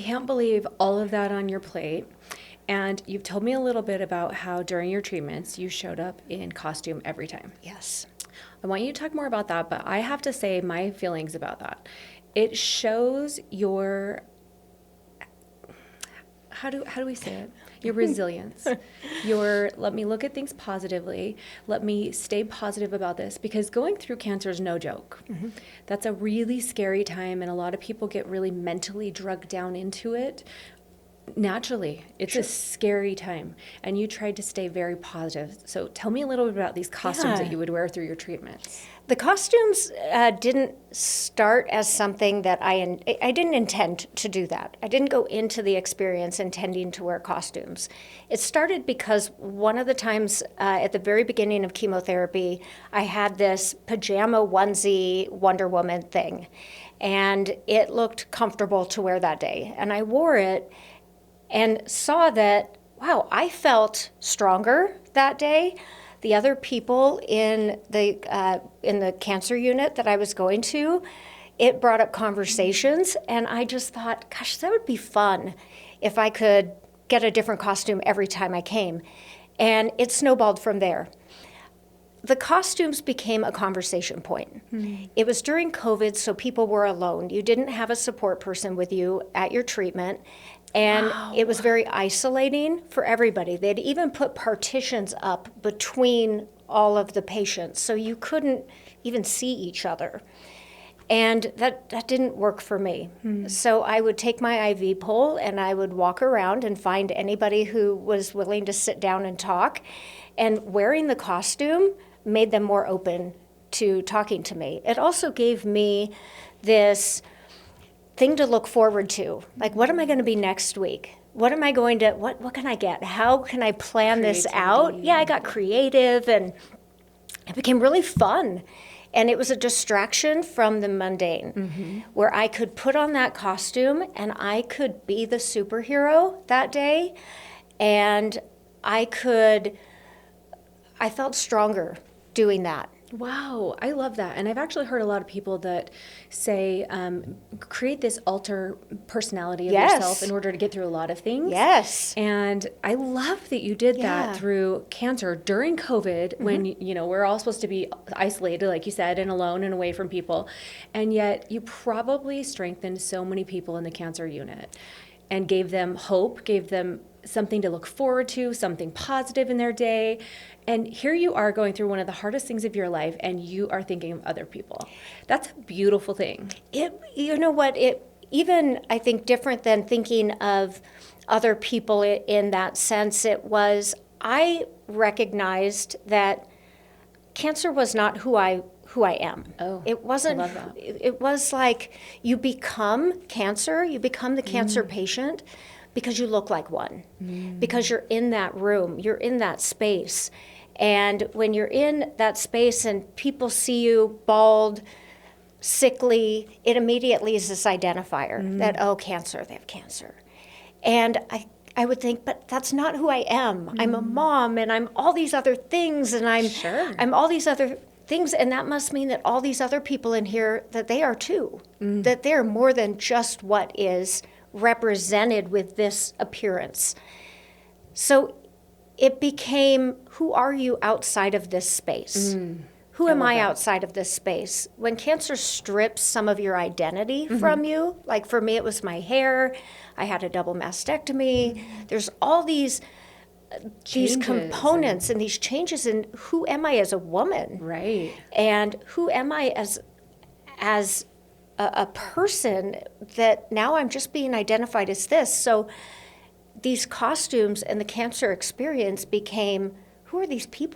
can't believe all of that on your plate. And you've told me a little bit about how during your treatments you showed up in costume every time. Yes. I want you to talk more about that, but I have to say my feelings about that. It shows your, how do we say it? Your resilience. Your, let me look at things positively. Let me stay positive about this, because going through cancer is no joke. Mm-hmm. That's a really scary time, and a lot of people get really mentally drugged down into it. Naturally, it's a scary time, and you tried to stay very positive. So tell me a little bit about these costumes that you would wear through your treatments. The costumes didn't start as something that I didn't intend to do that. I didn't go into the experience intending to wear costumes. It started because one of the times at the very beginning of chemotherapy, I had this pajama onesie Wonder Woman thing, and it looked comfortable to wear that day. And I wore it and saw that, wow, I felt stronger that day. The other people in the cancer unit that I was going to, it brought up conversations, and I just thought, gosh, that would be fun if I could get a different costume every time I came. And it snowballed from there. The costumes became a conversation point. Mm-hmm. It was during COVID, so people were alone. You didn't have a support person with you at your treatment. And it was very isolating for everybody. They'd even put partitions up between all of the patients, so you couldn't even see each other. And that didn't work for me. Mm. So I would take my IV pole and I would walk around and find anybody who was willing to sit down and talk. And wearing the costume made them more open to talking to me. It also gave me this thing to look forward to. Like, what am I going to be next week? What am I going to, what can I get? How can I plan this out? Yeah, I got creative, and it became really fun. And it was a distraction from the mundane, where I could put on that costume and I could be the superhero that day. And I felt stronger doing that. Wow, I love that. And I've actually heard a lot of people that say create this alter personality of yourself in order to get through a lot of things. Yes. And I love that you did that through cancer during COVID, when, we're all supposed to be isolated, like you said, and alone and away from people. And yet you probably strengthened so many people in the cancer unit and gave them hope, gave them something to look forward to, something positive in their day. And here you are going through one of the hardest things of your life, and you are thinking of other people. That's a beautiful thing. You know what, even, I think, different than thinking of other people in that sense, I recognized that cancer was not who I am. Oh, it wasn't. I love that. It was like you become cancer, you become the cancer patient because you look like one, because you're in that room, you're in that space. And when you're in that space and people see you bald, sickly, it immediately is this identifier that, oh, cancer, they have cancer. And I would think, but that's not who I am. I'm a mom, and I'm all these other things, and I'm all these other things, and that must mean that all these other people in here, that they are too, that they're more than just what is represented with this appearance. So it became, who are you outside of this space? Who am I outside of this space? When cancer strips some of your identity from you, like for me it was my hair, I had a double mastectomy, there's all these components and these changes in who am I as a woman? Right. And who am I as a person, that now I'm just being identified as this. So these costumes and the cancer experience became, who are these people?